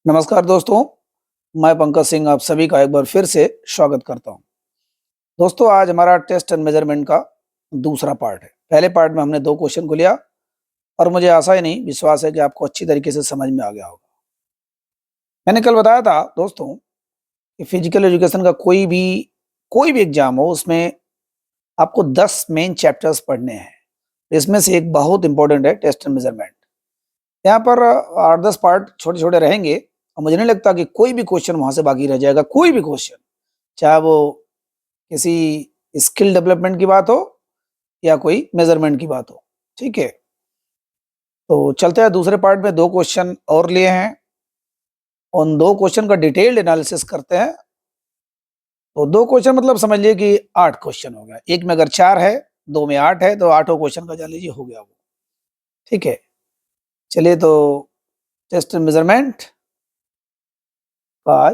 नमस्कार दोस्तों, मैं पंकज सिंह आप सभी का एक बार फिर से स्वागत करता हूं। दोस्तों, आज हमारा टेस्ट एंड मेजरमेंट का दूसरा पार्ट है। पहले पार्ट में हमने 2 क्वेश्चन को लिया और मुझे आशा ही नहीं, विश्वास है कि आपको अच्छी तरीके से समझ में आ गया होगा। मैंने कल बताया था दोस्तों कि फिजिकल एजुकेशन का कोई भी एग्जाम हो, उसमें आपको 10 मेन चैप्टर्स पढ़ने हैं। इसमें से एक बहुत इंपॉर्टेंट है टेस्ट एंड मेजरमेंट। यहाँ पर 8-10 पार्ट छोटे-छोटे रहेंगे और मुझे नहीं लगता कि कोई भी क्वेश्चन वहां से बाकी रह जाएगा। कोई भी क्वेश्चन, चाहे वो किसी स्किल डेवलपमेंट की बात हो या कोई मेजरमेंट की बात हो। ठीक है, तो चलते हैं दूसरे पार्ट में। 2 क्वेश्चन और लिए हैं, उन 2 क्वेश्चन का डिटेल्ड एनालिसिस करते हैं। तो 2 क्वेश्चन मतलब समझ लिए कि 8 क्वेश्चन हो गया। एक में अगर 4 है, 2 में 8 है, तो 8 क्वेश्चन का जान लीजिए हो गया वो। ठीक है, चलिए तो टेस्ट मेजरमेंट का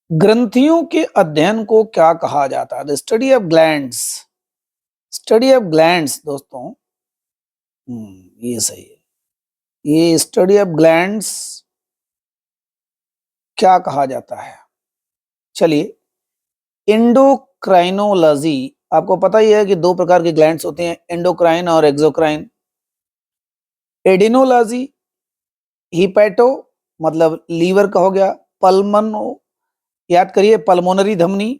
ग्रंथियों के अध्ययन को क्या कहा जाता है? The study of glands. Study of glands दोस्तों, ये सही है। ये स्टडी ऑफ ग्लैंड्स क्या कहा जाता है? चलिए, एंडोक्राइनोलॉजी। आपको पता ही है कि 2 प्रकार के ग्लैंड्स होते हैं, एंडोक्राइन और एक्सोक्राइन। एडिनोलॉजी, हिपैटो मतलब लीवर का हो गया। पल्मनो, याद करिए, पल्मोनरी धमनी,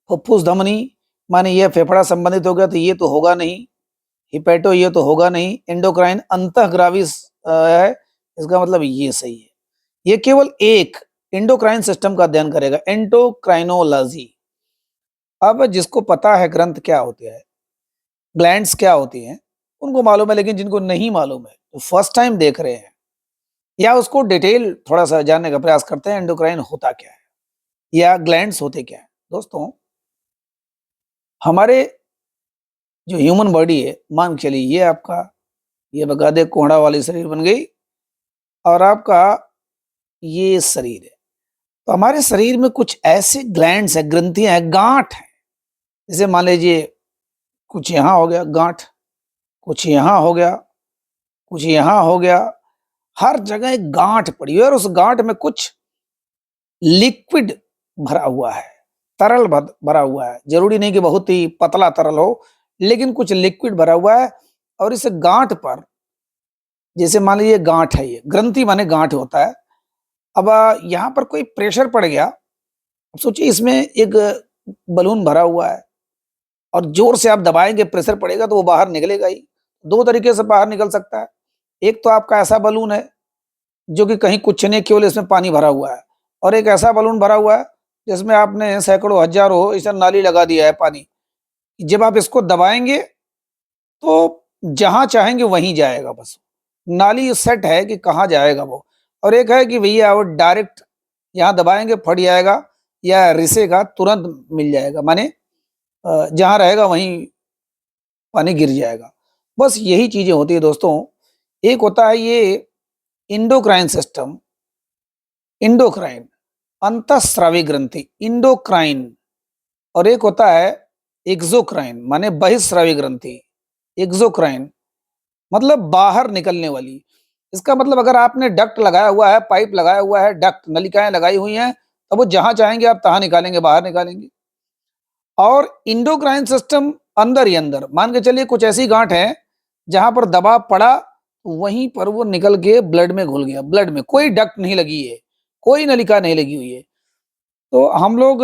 फुफ्फुस धमनी, माने ये फेफड़ा संबंधित हो गया तो ये तो होगा नहीं। हिपैटो ये तो होगा नहीं। एंडोक्राइन अंतःग्रावी है, इसका मतलब ये सही है। ये केवल एक एंडोक्राइन सिस्टम का अध्ययन करेगा, एंडोक्राइनोलॉजी। अब जिसको पता है ग्रंथ क्या होते हैं, ग्लैंड्स क्या होती हैं, उनको मालूम है, लेकिन जिनको नहीं मालूम है, तो फर्स्ट टाइम देख रहे हैं या उसको डिटेल थोड़ा सा जानने का प्रयास करते हैं, एंडोक्राइन होता क्या है या ग्लैंड्स होते क्या है। दोस्तों, हमारे जो ह्यूमन बॉडी है, मान के चलिए ये आपका, ये बगादे कोहड़ा वाली शरीर बन गई और आपका ये शरीर है। तो हमारे शरीर में कुछ ऐसे ग्लैंड्स है, ग्रंथियां हैं, गांठ है। जैसे मान लीजिए कुछ यहाँ हो गया गांठ, कुछ यहाँ हो गया, कुछ यहाँ हो गया। हर जगह एक गांठ पड़ी हुई है और उस गांठ में कुछ लिक्विड भरा हुआ है, तरल भरा हुआ है। जरूरी नहीं कि बहुत ही पतला तरल हो, लेकिन कुछ लिक्विड भरा हुआ है। और इस गांठ पर, जैसे मान लीजिए गांठ है, ये ग्रंथि माने गांठ होता है। अब यहाँ पर कोई प्रेशर पड़ गया। अब सोचिए इसमें एक बलून भरा हुआ है और जोर से आप दबाएंगे, प्रेशर पड़ेगा तो वो बाहर निकलेगा ही। 2 तरीके से बाहर निकल सकता है। एक तो आपका ऐसा बलून है जो कि कहीं कुछ नहीं, केवल इसमें पानी भरा हुआ है, और एक ऐसा बलून भरा हुआ है जिसमें आपने सैकड़ों हजारों इस नाली लगा दिया है पानी। जब आप इसको दबाएंगे तो जहां चाहेंगे वहीं जाएगा, बस नाली सेट है कि कहाँ जाएगा वो। और एक है कि भैया वो डायरेक्ट यहाँ दबाएंगे फट जाएगा, या रिसेगा तुरंत मिल जाएगा, माने जहां रहेगा वहीं पानी गिर जाएगा। बस यही चीजें होती है दोस्तों। एक होता है ये इंडोक्राइन सिस्टम, इंडोक्राइन अंतःस्रावी ग्रंथि, इंडोक्राइन। और एक होता है एक्सोक्राइन, माने बहिस्रावी ग्रंथि। एक्सोक्राइन मतलब बाहर निकलने वाली। इसका मतलब अगर आपने डक्ट लगाया हुआ है, पाइप लगाया हुआ है, डक्ट नलिकाएं लगाई हुई हैं, तो वो जहां चाहेंगे आप तहां निकालेंगे, बाहर निकालेंगे। और इंडोक्राइन सिस्टम अंदर ही अंदर, मान के चलिए कुछ ऐसी गांठ है जहां पर दबाव पड़ा, वहीं पर वो निकल के ब्लड में घुल गया। ब्लड में कोई डक्ट नहीं लगी है, कोई नलिका नहीं लगी हुई है। तो हम लोग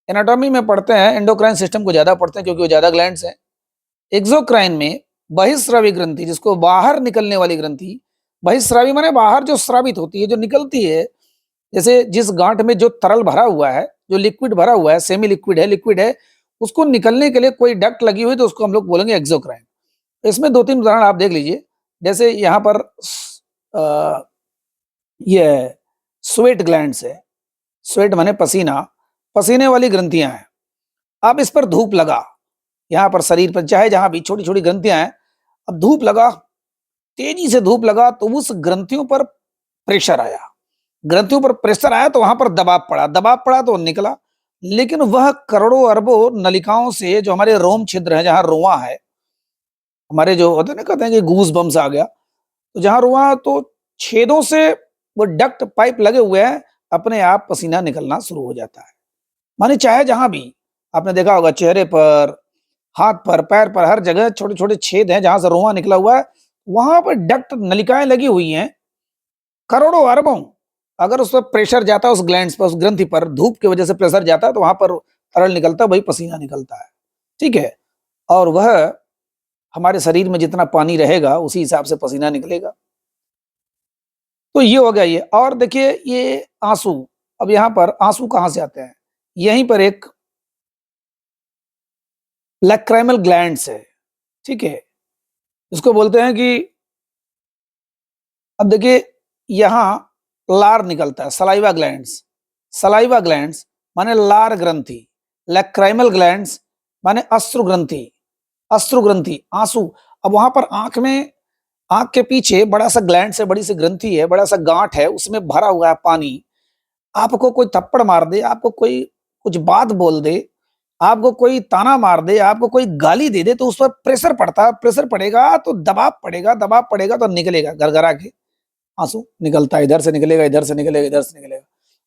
एनाटॉमी में पढ़ते हैं, एंडोक्राइन सिस्टम को ज्यादा पढ़ते हैं क्योंकि वो ज्यादा ग्लैंड्स हैं। एक्सोक्राइन में बहिस्रावी ग्रंथि, जिसको बाहर निकलने वाली ग्रंथि, बहिस्रावी माने बाहर जो स्रावित होती है, जो निकलती है। जैसे जिस गांठ में जो तरल भरा हुआ है, जो लिक्विड भरा हुआ है, सेमी लिक्विड है, लिक्विड है, उसको निकलने के लिए कोई डक्ट लगी हुई, तो उसको हम लोग बोलेंगे एक्सोक्राइन। इसमें 2-3 उदाहरण आप देख लीजिए। जैसे यहाँ पर ये स्वेट ग्लैंड्स है। स्वेट माने पसीना, पसीने वाली ग्रंथियां हैं। अब इस पर धूप लगा, यहाँ पर शरीर पर चाहे जहां भी छोटी छोटी ग्रंथियां हैं, अब धूप लगा, तेजी से धूप लगा, तो उस ग्रंथियों पर प्रेशर आया। ग्रंथियों पर प्रेशर आया तो वहां पर दबाव पड़ा, दबाव पड़ा तो निकला। लेकिन वह करोड़ों अरबों नलिकाओं से, जो हमारे रोम छिद्र है, जहां रोआ है, हमारे जो होते ना, कहते हैं कि गूज बम्स आ गया, तो जहां रोआ तो छेदों से वो डक्ट पाइप लगे हुए हैं, अपने आप पसीना निकलना शुरू हो जाता है। माने चाहे जहां भी आपने देखा होगा, चेहरे पर, हाथ पर, पैर पर, हर जगह छोटे छोटे छेद हैं जहां से रोआं निकला हुआ है, वहां पर डक्ट नलिकाएं लगी हुई हैं, करोड़ों अरबों। अगर उस पर प्रेशर जाता है, उस ग्लैंड्स पर, उस ग्रंथि पर धूप की वजह से प्रेशर जाता है, तो वहां पर तरल निकलता है, वही पसीना निकलता है। ठीक है। और वह हमारे शरीर में जितना पानी रहेगा उसी हिसाब से पसीना निकलेगा। तो ये हो गया ये। और देखिए ये आंसू, अब यहां पर आंसू कहां से आते हैं? यहीं पर एक लैक्राइमल ग्लैंड्स है। ठीक है। इसको बोलते हैं कि, अब देखिए यहां लार निकलता है, सलाइवा ग्लैंड्स। सलाइवा ग्लैंड्स माने लार ग्रंथि, लैक्राइमल ग्लैंड्स माने अश्रु ग्रंथि। अश्रु ग्रंथि, आंसू। अब वहां पर आंख में, आंख के पीछे बड़ा सा ग्लैंड से, बड़ी सी ग्रंथि है, बड़ा सा गांठ है, उसमें भरा हुआ है पानी। आपको कोई थप्पड़ मार दे, आपको कोई कुछ बात बोल दे, आपको कोई ताना मार दे, आपको कोई गाली दे दे, तो उस पर प्रेशर पड़ता है। प्रेशर पड़ेगा तो दबाव पड़ेगा, दबाव पड़ेगा तो निकलेगा गरगरा के आंसू निकलता है, इधर से निकलेगा, इधर से निकलेगा, इधर से निकलेगा।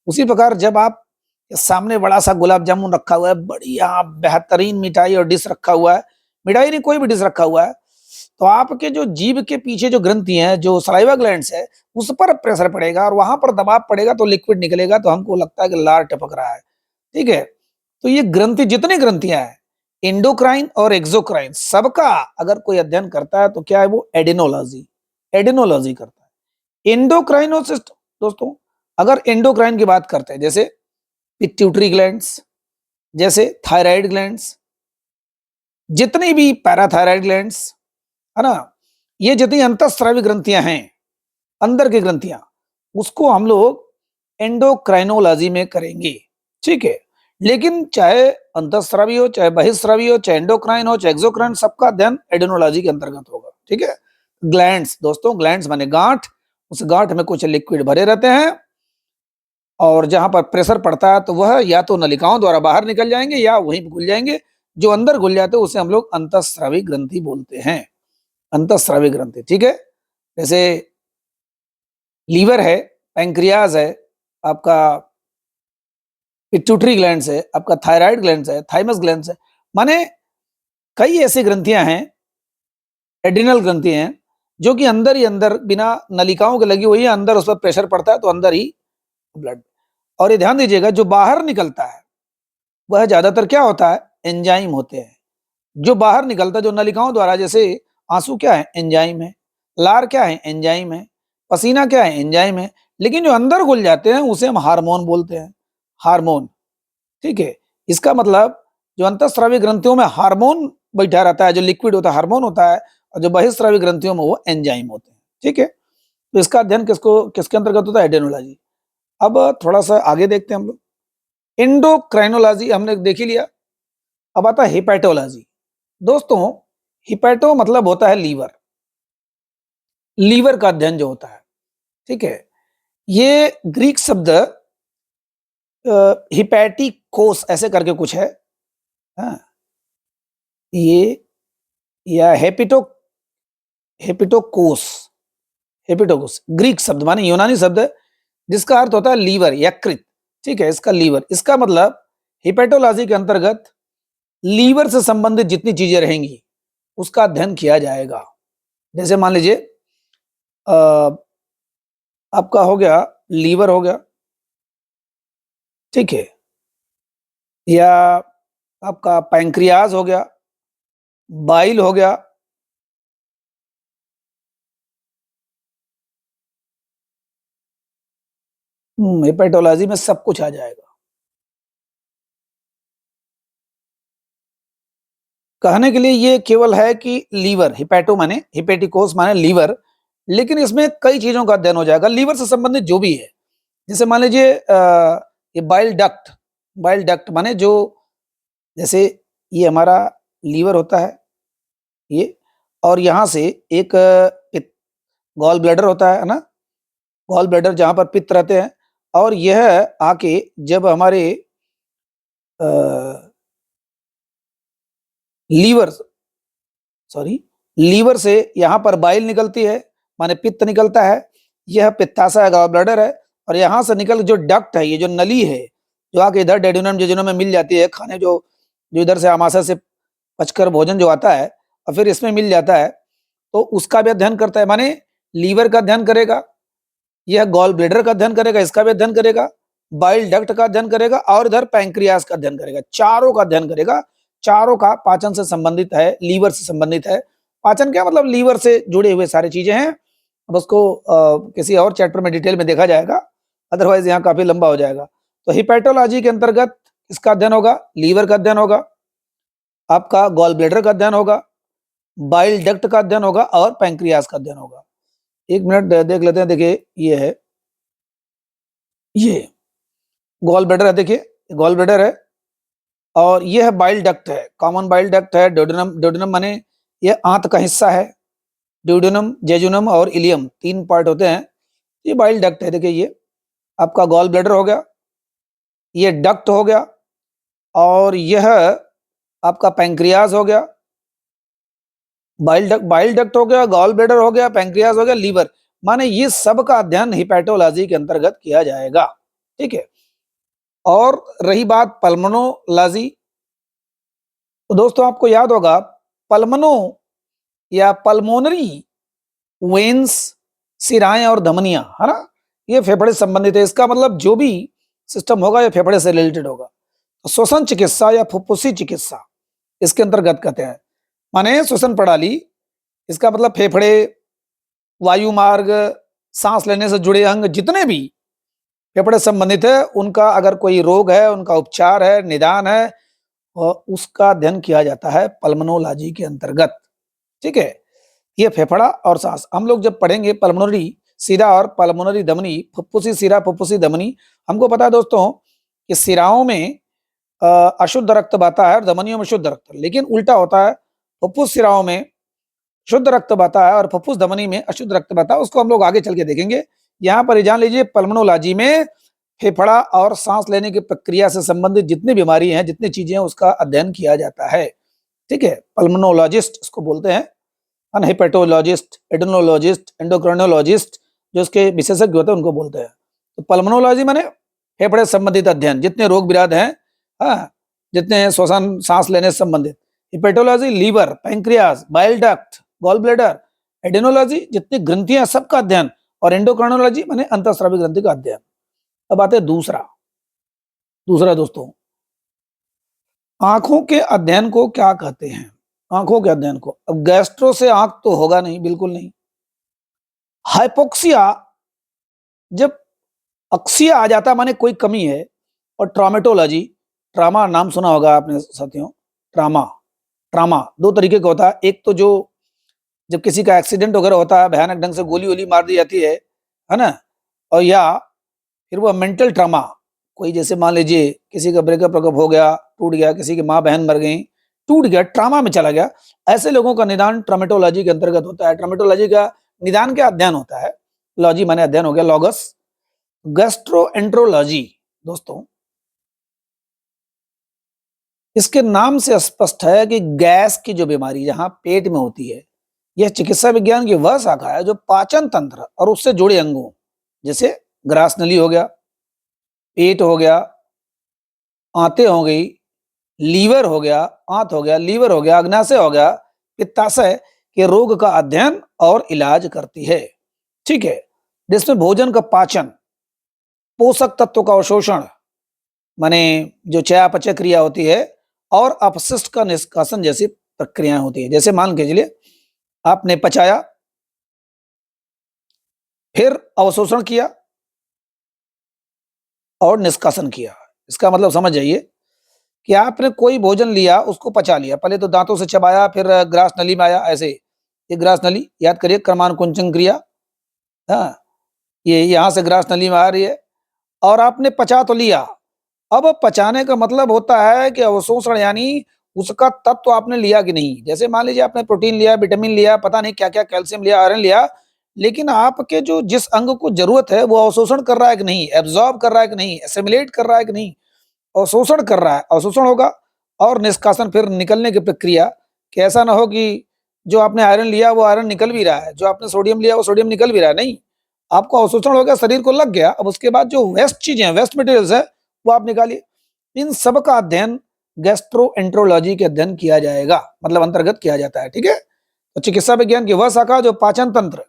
उसी प्रकार जब आप सामने बड़ा सा गुलाब जामुन रखा हुआ है, बढ़िया बेहतरीन मिठाई और डिश रखा हुआ है, मिठाई नहीं कोई भी डिश रखा हुआ है, तो आपके जो जीभ के पीछे जो ग्रंथि है, जो सलाइवा ग्लैंड्स है, उस पर प्रेशर पड़ेगा और वहां पर दबाव पड़ेगा तो लिक्विड निकलेगा, तो हमको लगता है कि लार टपक रहा है। ठीक है। तो ये ग्रंथि, जितनी ग्रंथियां हैं, एंडोक्राइन और एक्सोक्राइन, सबका अगर कोई अध्ययन करता है तो क्या है वो? एडेनोलॉजी, एडेनोलॉजी करता है। एंडोक्राइनोसिस्ट दोस्तों, अगर एंडोक्राइन की बात करते हैं, जैसे पिट्यूटरी ग्लैंड्स, जैसे थायराइड ग्लैंड्स, जितनी भी पैराथायराइड ग्लैंड्स है ना, ये जितनी अंतःस्रावी ग्रंथियां हैं, अंदर की ग्रंथियां, उसको हम लोग एंडोक्राइनोलॉजी में करेंगे। ठीक है। लेकिन चाहे अंतःस्रावी हो, चाहे बहिःस्रावी हो, चाहे एंडोक्राइन हो, चाहे एक्सोक्राइन, सबका अध्ययन एडेनोलॉजी के अंतर्गत होगा। ठीक है। ग्लैंड्स दोस्तों, ग्लैंड्स माने गांठ, उस गांठ में कुछ लिक्विड भरे रहते हैं, और जहां पर प्रेशर पड़ता है तो वह या तो नलिकाओं द्वारा बाहर निकल जाएंगे या वहीं घुल जाएंगे। जो अंदर घुल जाते हैं उसे हम लोग अंतःस्रावी ग्रंथि बोलते हैं। अंतःस्रावी ग्रंथि। ठीक है। जैसे लीवर है, पैंक्रियाज है, आपका पिट्यूटरी ग्लैंड्स है, आपका थायराइड ग्लैंड्स है, थाइमस ग्लैंड्स है, माने कई ऐसी ग्रंथियां हैं, एड्रिनल ग्रंथि हैं, जो कि अंदर ही अंदर बिना नलिकाओं के लगी हुई है, अंदर उस पर प्रेशर पड़ता है तो अंदर ही ब्लड। और ये ध्यान दीजिएगा, जो बाहर निकलता है वह ज्यादातर क्या होता है? एंजाइम होते हैं। जो बाहर निकलता है, जो नलिकाओं द्वारा, जैसे आंसू क्या है? एंजाइम है। लार क्या है? एंजाइम है। पसीना क्या है? एंजाइम है। लेकिन जो अंदर घुल जाते हैं उसे हम हार्मोन बोलते हैं। हार्मोन। ठीक है। इसका मतलब जो अंतःस्रावी ग्रंथियों में हार्मोन बैठा रहता है, जो लिक्विड होता है हार्मोन होता है, और जो बहिःस्रावी ग्रंथियों में वो एंजाइम होते हैं। ठीक है। तो इसका अध्ययन किसके अंतर्गत होता है? एडेनोलॉजी। अब थोड़ा सा आगे देखते हैं हम लोग। एंडोक्राइनोलॉजी हमने देख ही लिया। अब आता है हिपैटोलॉजी। दोस्तों, हिपैटो मतलब होता है लीवर। लीवर का अध्ययन जो होता है, ठीक है, ये ग्रीक शब्द हिपैटिकोस ऐसे करके कुछ है। हाँ, ये या हेपिटोकोस, हेपिटोकोस ग्रीक शब्द माने यूनानी शब्द है, जिसका अर्थ होता है लीवर, यकृत। ठीक है। इसका लीवर, इसका मतलब हिपैटोलॉजी के अंतर्गत लीवर से संबंधित जितनी चीजें रहेंगी उसका अध्ययन किया जाएगा। जैसे मान लीजिए आपका हो गया लीवर हो गया, ठीक है, या आपका पैंक्रियाज हो गया, बाइल हो गया, हेपेटोलॉजी में सब कुछ आ जाएगा। कहने के लिए ये केवल है कि लीवर, हिपैटो माने, हिपेटिकोस माने लीवर, लेकिन इसमें कई चीजों का अध्ययन हो जाएगा लीवर से संबंधित जो भी है। जैसे मान लीजिए ये बाइल डक्ट, बाइल डक्ट माने जो, जैसे ये हमारा लीवर होता है ये, और यहाँ से एक गॉल ब्लैडर होता है ना, गॉल ब्लैडर जहाँ पर पित्त रहते हैं, और यह आके जब हमारे लीवर, सॉरी, लीवर से यहाँ पर बाइल निकलती है, माने पित्त निकलता है, यह पित्ताशय गॉल ब्लैडर है, और यहाँ से निकल जो डक्ट है, ये जो नली है, जो आके इधर डेड्यूनम जेजुनम में मिल जाती है, खाने जो जो इधर से आमाशय से पचकर भोजन जो आता है और फिर इसमें मिल जाता है, तो उसका भी अध्ययन करता है। माने लीवर का अध्ययन करेगा, यह गॉल ब्लैडर का अध्ययन करेगा, इसका भी अध्ययन करेगा, बाइल डक्ट का अध्ययन करेगा, और इधर पैंक्रियास का अध्ययन करेगा। चारों का अध्ययन करेगा। चारों का पाचन से संबंधित है, लीवर से संबंधित है। पाचन क्या मतलब, लीवर से जुड़े हुए सारी चीजें हैं। अब उसको किसी और चैप्टर में डिटेल में देखा जाएगा, अदरवाइज यहाँ काफी लंबा हो जाएगा। तो हिपैटोलॉजी के अंतर्गत इसका अध्ययन होगा, लीवर का अध्ययन होगा, आपका गॉल ब्लैडर का अध्ययन होगा, बाइल डक्ट का अध्ययन होगा, और पैंक्रियास का अध्ययन होगा। एक मिनट देख लेते हैं। देखिए ये है, ये गॉल ब्लैडर है, देखिए गॉल ब्लैडर है, और यह बाइल डक्ट है, कॉमन बाइल डक्ट है। ड्यूडेनम, ड्यूडेनम माने यह आंत का हिस्सा है। ड्यूडेनम, जेजुनम और इलियम, तीन पार्ट होते हैं। ये बाइल डक्ट है। देखिए ये आपका गॉल ब्लैडर हो गया, ये डक्ट हो गया, और यह आपका पैंक्रियाज हो गया। बाइल डक्ट हो गया, गॉल ब्लैडर हो गया, पैंक्रियाज हो गया, लीवर। माने ये सब का अध्ययन हिपैटोलॉजी के अंतर्गत किया जाएगा। ठीक है। और रही बात पल्मोनोलॉजी, तो दोस्तों आपको याद होगा पल्मनो या पल्मोनरी वेन्स, सिराएं और धमनियां, है ना, ये फेफड़े से संबंधित है। इसका मतलब जो भी सिस्टम होगा ये फेफड़े से रिलेटेड होगा। तो श्वसन चिकित्सा या फुफ्फुसी चिकित्सा इसके अंतर्गत कहते हैं। माने श्वसन प्रणाली, इसका मतलब फेफड़े, वायु मार्ग, सांस लेने से जुड़े अंग जितने भी फेफड़े संबंधित है, उनका अगर कोई रोग है, उनका उपचार है, निदान है, और उसका अध्ययन किया जाता है पल्मोनोलॉजी के अंतर्गत। ठीक है। ये फेफड़ा और सांस हम लोग जब पढ़ेंगे, पल्मोनरी सिरा और पल्मोनरी धमनी, फुफ्फुसी सिरा, फुफ्फुसी धमनी। हमको पता है दोस्तों कि सिराओं में अशुद्ध रक्त बहता है और धमनियों में शुद्ध रक्त, लेकिन उल्टा होता है। फुफ्फुस सिराओं में शुद्ध रक्त बहता है और फुफ्फुस धमनी में अशुद्ध रक्त बहता है। उसको हम लोग आगे चल के देखेंगे। यहाँ पर जान लीजिए, पल्मोनोलॉजी में फेफड़ा और सांस लेने की प्रक्रिया से संबंधित जितनी बीमारी हैं, जितनी चीजें हैं, उसका अध्ययन किया जाता है। ठीक है। पल्मोनोलॉजिस्ट इसको बोलते हैं, हिपैटोलॉजिस्ट, एडोनोलॉजिस्ट, एंडोक्राइनोलॉजिस्ट, जो इसके विशेषज्ञ होते हैं उनको बोलते हैं। तो पल्मोनोलॉजी माने फेफड़े संबंधित अध्ययन, जितने रोग विराध हैं, हाँ, जितने श्वसन सांस लेने से संबंधित। Hepatology liver, pancreas, bile duct, gall bladder. Adenology जितनी ग्रंथियां सबका अध्ययन, और एंडोक्राइनोलॉजी माने अंतःस्रावी ग्रंथि का अध्ययन। अब आते हैं दूसरा दोस्तों, आंखों के अध्ययन को क्या कहते हैं? आंखों के अध्ययन को, अब गैस्ट्रो से आंख तो होगा नहीं, बिल्कुल नहीं। हाइपोक्सिया, जब अक्सिया आ जाता माने कोई कमी है। और ट्रामेटोलॉजी, ट्रामा नाम सुना होगा आपने साथियों। ट्रामा, ट्रामा दो तरीके का होता है। एक तो जो जब किसी का एक्सीडेंट वगैरह होता है, भयानक ढंग से गोली वोली मार दी जाती है ना, और या फिर वो मेंटल ट्रामा, कोई जैसे मान लीजिए किसी का ब्रेकअप हो गया, टूट गया, किसी की माँ बहन मर गई, टूट गया, ट्रामा में चला गया, ऐसे लोगों का निदान ट्रामेटोलॉजी के अंतर्गत होता है। ट्रामेटोलॉजी का निदान क्या अध्ययन होता है, लॉजी माने अध्ययन हो गया, लॉगस। गैस्ट्रोएंट्रोलॉजी दोस्तों, इसके नाम से स्पष्ट है कि गैस की जो बीमारी जहां पेट में होती है, यह चिकित्सा विज्ञान की वह शाखा है जो पाचन तंत्र और उससे जुड़े अंगों, जैसे ग्रास नली हो गया, पेट हो गया, आंतें हो गई, लीवर हो गया, आंत हो गया, लीवर हो गया, अग्नाशय हो गया, पित्ताशय के रोग का अध्ययन और इलाज करती है। ठीक है। जिसमें भोजन का पाचन, पोषक तत्वों का अवशोषण माने जो चयापचय क्रिया होती है, और अपशिष्ट का निष्कासन जैसी प्रक्रियाएं होती है। जैसे मान के चलिए आपने पचाया, फिर अवशोषण किया और निष्कासन किया। इसका मतलब समझ जाइए कि आपने कोई भोजन लिया, उसको पचा लिया, पहले तो दांतों से चबाया, फिर ग्रास नली में आया, ऐसे ये ग्रास नली याद करिए, क्रमानुकुंचन क्रिया। हाँ, ये यहां से ग्रास नली में आ रही है, और आपने पचा तो लिया। अब पचाने का मतलब होता है कि अवशोषण, यानी उसका तत्व आपने लिया कि नहीं। जैसे मान लीजिए आपने प्रोटीन लिया, विटामिन लिया, पता नहीं क्या क्या, कैल्शियम लिया, आयरन लिया, लेकिन आपके जो जिस अंग को जरूरत है वो अवशोषण कर रहा है कि नहीं, एब्जॉर्ब कर रहा है कि नहीं, एसिमिलेट कर रहा है कि नहीं, अवशोषण कर रहा है, अवशोषण होगा। और निष्कासन, फिर निकलने की प्रक्रिया, कि ऐसा ना हो कि जो आपने आयरन लिया वो आयरन निकल भी रहा है, जो आपने सोडियम लिया वो सोडियम निकल भी रहा है, नहीं, आपको अवशोषण हो गया, शरीर को लग गया, अब उसके बाद जो वेस्ट चीजें हैं, वेस्ट मटेरियल्स है, वो आप निकालिए। इन सब का अध्ययन गैस्ट्रोएंट्रोलॉजी के अध्ययन किया जाएगा, मतलब अंतर्गत किया जाता है। ठीक है, तो चिकित्सा विज्ञान की वह शाखा जो पाचन तंत्र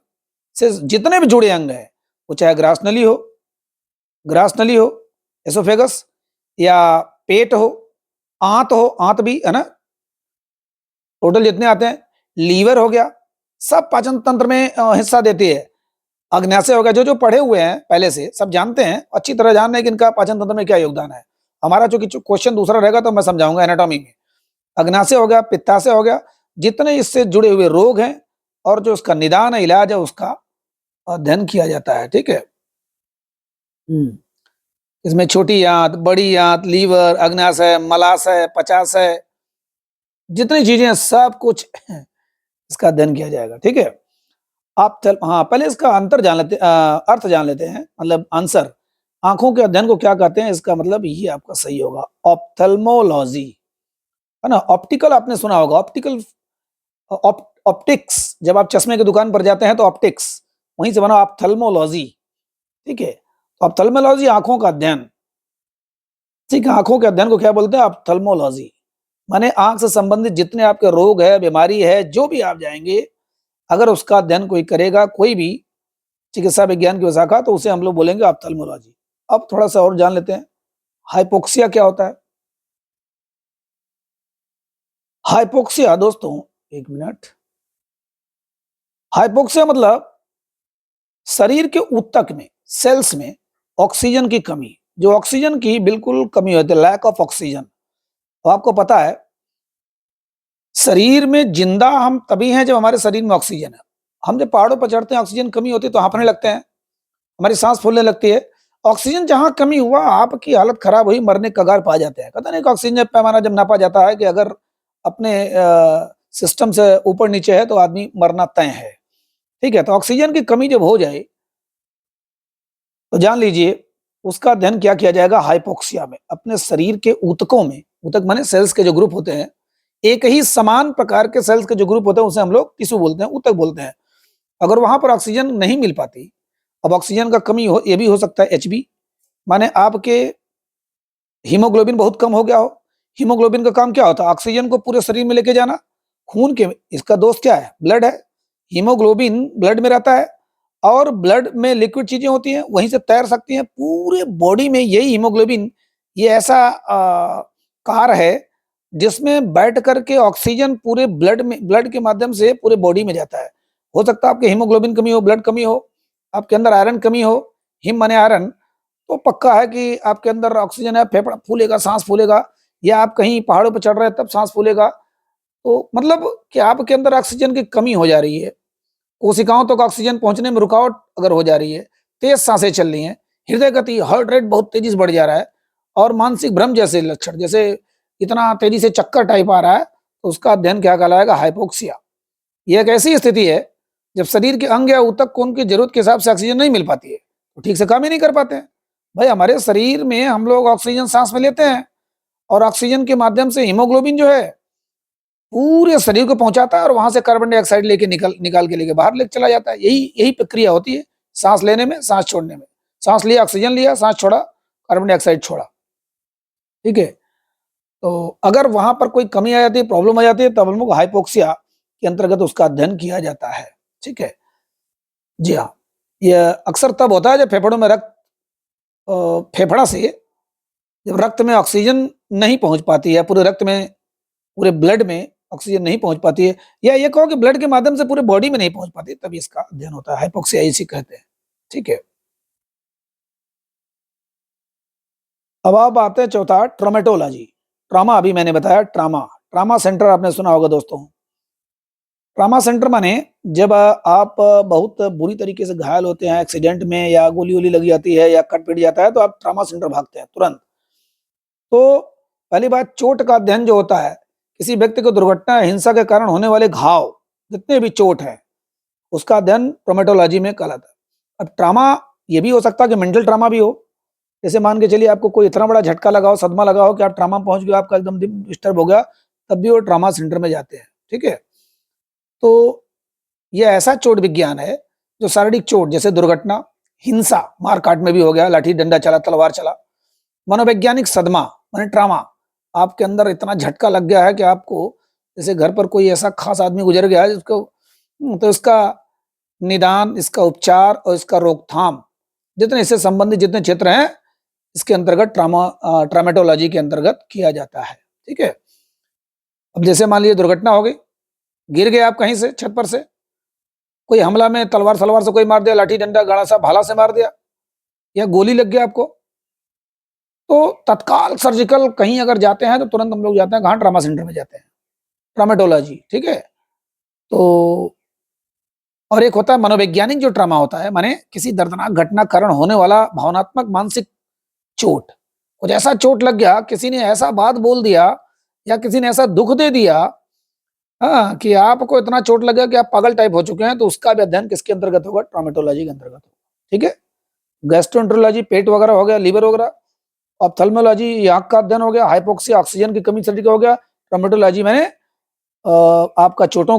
से जितने भी जुड़े अंग हैं, वो चाहे ग्रास नली हो, एसोफेगस, या पेट हो, आंत भी है ना, टोटल जितने आते हैं, लीवर हो गया, सब पाचन तंत्र में हिस्सा देती है। अग्न्याशय हो गया, जो जो पढ़े हुए हैं पहले से सब जानते हैं, अच्छी तरह जान रहे हैं कि इनका पाचन तंत्र में क्या योगदान है। हमारा चूंकि क्वेश्चन दूसरा रहेगा तो मैं समझाऊंगा एनाटॉमी में। अग्न्याशय हो गया, पित्ताशय हो गया, जितने इससे जुड़े हुए रोग हैं और जो उसका निदान है, इलाज है, उसका अध्ययन किया जाता है। ठीक है, इसमें छोटी आंत, बड़ी आंत, लीवर, अग्न्याशय, मलाशय, पचाशय, जितनी चीजें हैं सब कुछ इसका अध्ययन किया जाएगा। ठीक है, आप हाँ पहले इसका अंतर जान लेते अर्थ जान लेते हैं, मतलब आंसर। आंखों के अध्ययन को क्या कहते हैं, इसका मतलब ये आपका सही होगा, ऑप्थेल्मोलॉजी, है ना। ऑप्टिकल आपने सुना होगा, ऑप्टिक्स, जब आप चश्मे की दुकान पर जाते हैं तो ऑप्टिक्स, वहीं से बना ऑप्थेल्मोलॉजी। ठीक है, ऑप्थेल्मोलॉजी आंखों का अध्ययन। ठीक है, आंखों के अध्ययन को क्या बोलते हैं, ऑप्थेल्मोलॉजी। माने आंख से संबंधित जितने आपके रोग है, बीमारी है, जो भी आप जाएंगे, अगर उसका अध्ययन कोई करेगा, कोई भी चिकित्सा विज्ञान की शाखा, तो उसे हम लोग बोलेंगे ऑप्थेल्मोलॉजी। अब थोड़ा सा और जान लेते हैं, हाइपोक्सिया क्या होता है। हाइपोक्सिया दोस्तों, एक मिनट, हाइपोक्सिया मतलब शरीर के ऊतक में, सेल्स में ऑक्सीजन की कमी, जो ऑक्सीजन की बिल्कुल कमी होती है, लैक ऑफ ऑक्सीजन। तो आपको पता है शरीर में जिंदा हम तभी हैं जब हमारे शरीर में ऑक्सीजन है। हम जब पहाड़ों पर चढ़ते हैं, ऑक्सीजन कमी होती है तो हाँफने लगते हैं, हमारी सांस फूलने लगती है। ऑक्सीजन जहां कमी हुआ, आपकी हालत खराब हुई, मरने के कगार पा जाते हैं। पता नहीं कि ऑक्सीजन पैमाना जब नापा जाता है कि अगर अपने सिस्टम से ऊपर नीचे है तो आदमी मरना तय है। ठीक है, तो ऑक्सीजन की कमी जब हो जाए तो जान लीजिए उसका अध्ययन क्या किया जाएगा, हाइपोक्सिया में। अपने शरीर के ऊतकों में, ऊतक माने सेल्स के जो ग्रुप होते हैं, एक ही समान प्रकार के सेल्स के जो ग्रुप होते हैं उसे हम लोग टिश्यू बोलते हैं, ऊतक बोलते हैं। अगर वहां पर ऑक्सीजन नहीं मिल पाती, अब ऑक्सीजन का कमी हो, ये भी हो सकता है एचबी, माने आपके हीमोग्लोबिन बहुत कम हो गया हो। हीमोग्लोबिन का काम क्या होता है, ऑक्सीजन को पूरे शरीर में लेके जाना। खून के, इसका दोस्त क्या है, ब्लड है। हीमोग्लोबिन ब्लड में रहता है और ब्लड में लिक्विड चीजें होती हैं, वहीं से तैर सकती हैं पूरे बॉडी में। यही हीमोग्लोबिन, ये ऐसा कार है जिसमें बैठ करके ऑक्सीजन पूरे ब्लड में, ब्लड के माध्यम से पूरे बॉडी में जाता है। हो सकता है आपके हीमोग्लोबिन कमी हो, ब्लड कमी हो, आपके अंदर आयरन कमी हो, हिम माने आयरन, तो पक्का है कि आपके अंदर ऑक्सीजन है, फेफड़ा फूलेगा, सांस फूलेगा, या आप कहीं पहाड़ों पर चढ़ रहे हैं तब सांस फूलेगा। तो मतलब कि आपके अंदर ऑक्सीजन की कमी हो जा रही है, कोशिकाओं तक ऑक्सीजन पहुंचने में रुकावट अगर हो जा रही है, तेज सांसें चल रही हैं, हृदय गति, हार्ट रेट बहुत तेजी से बढ़ जा रहा है, और मानसिक भ्रम जैसे लक्षण, जैसे इतना तेजी से चक्कर टाइप आ रहा है, तो उसका अध्ययन क्या कहलाएगा, हाइपोक्सिया। यह एक ऐसी स्थिति है जब शरीर के अंग या ऊतक को उनकी जरूरत के हिसाब से ऑक्सीजन नहीं मिल पाती है, तो ठीक से काम ही नहीं कर पाते हैं। भाई हमारे शरीर में हम लोग ऑक्सीजन सांस में लेते हैं, और ऑक्सीजन के माध्यम से हीमोग्लोबिन जो है पूरे शरीर को पहुंचाता है, और वहां से कार्बन डाइऑक्साइड लेके निकाल के लेके बाहर लेके चला जाता है। यही यही प्रक्रिया होती है सांस लेने में, सांस छोड़ने में। सांस लिया, ऑक्सीजन लिया, सांस छोड़ा, कार्बन डाइऑक्साइड छोड़ा। ठीक है, तो अगर वहां पर कोई कमी आ जाती है, प्रॉब्लम आ जाती है, तब हम लोग हाइपोक्सिया के अंतर्गत उसका अध्ययन किया जाता है। ठीक है जी हाँ, यह अक्सर तब होता है जब फेफड़ों में फेफड़ा से जब रक्त में ऑक्सीजन नहीं पहुंच पाती है, पूरे रक्त में, पूरे ब्लड में ऑक्सीजन नहीं पहुंच पाती है, या ये कहो कि ब्लड के माध्यम से पूरे बॉडी में नहीं पहुंच पाती, तभी इसका अध्ययन होता है, हाइपोक्सिया इसी कहते हैं। ठीक है, अब आप आते हैं चौथा, ट्रोमेटोलॉजी। ट्रामा अभी मैंने बताया, ट्रामा सेंटर आपने सुना होगा दोस्तों। ट्रामा सेंटर माने जब आप बहुत बुरी तरीके से घायल होते हैं एक्सीडेंट में, या गोली वोली लग जाती है, या कट पिट जाता है, तो आप ट्रामा सेंटर भागते हैं तुरंत। तो पहली बात, चोट का अध्ययन जो होता है, किसी व्यक्ति को दुर्घटना, हिंसा के कारण होने वाले घाव, जितने भी चोट है, उसका अध्ययन ट्रोमेटोलॉजी में कहलाता है। अब ट्रामा ये भी हो सकता है कि मेंटल ट्रामा भी हो, जैसे मान के चलिए आपको कोई इतना बड़ा झटका लगा हो, सदमा लगा हो कि आप ट्रामा पहुंच गए, आपका एकदम डिस्टर्ब हो गया, तब भी वो ट्रामा सेंटर में जाते हैं। ठीक है, तो यह ऐसा चोट विज्ञान है जो शारीरिक चोट, जैसे दुर्घटना, हिंसा, मार काट में भी हो गया, लाठी डंडा चला, तलवार चला। मनोवैज्ञानिक सदमा माने ट्रामा, आपके अंदर इतना झटका लग गया है कि आपको, जैसे घर पर कोई ऐसा खास आदमी गुजर गया है जिसको, तो इसका निदान, इसका उपचार और इसका रोकथाम, जितने इससे संबंधित जितने क्षेत्र हैं, इसके अंतर्गत ट्रामेटोलॉजी के अंतर्गत किया जाता है। ठीक है। अब जैसे मान लीजिए दुर्घटना हो गई, गिर गए आप कहीं से छत पर से, कोई हमला में तलवार सलवार से कोई मार दिया, लाठी डंडा गाड़ा सा भाला से मार दिया, या गोली लग गया आपको, तो तत्काल सर्जिकल कहीं अगर जाते हैं तो तुरंत हम लोग जाते हैं कहाँ, ट्रामा सेंटर में जाते हैं, ट्रामेटोलॉजी। ठीक है। तो और एक होता है मनोवैज्ञानिक जो ट्रामा होता है, माने किसी दर्दनाक घटना कारण होने वाला भावनात्मक मानसिक चोट, कुछ ऐसा चोट लग गया, किसी ने ऐसा बात बोल दिया या किसी ने ऐसा दुख दे दिया, हाँ, कि आपको इतना चोट लग गया कि आप पागल टाइप हो चुके हैं, तो उसका भी अध्ययन किसके अंतर्गत होगा, ट्रामेटोलॉजी के अंतर्गत होगा। ठीक है। गैस्ट्रोएंटेरोलॉजी पेट वगैरह हो गया, लीवर वगैरह। ऑप्थेल्मोलॉजी आंख का अध्ययन हो गया, हाइपोक्सिया ऑक्सीजन की कमी सर्दी का हो गया। ट्रामेटोलॉजी मैंने आपका चोटों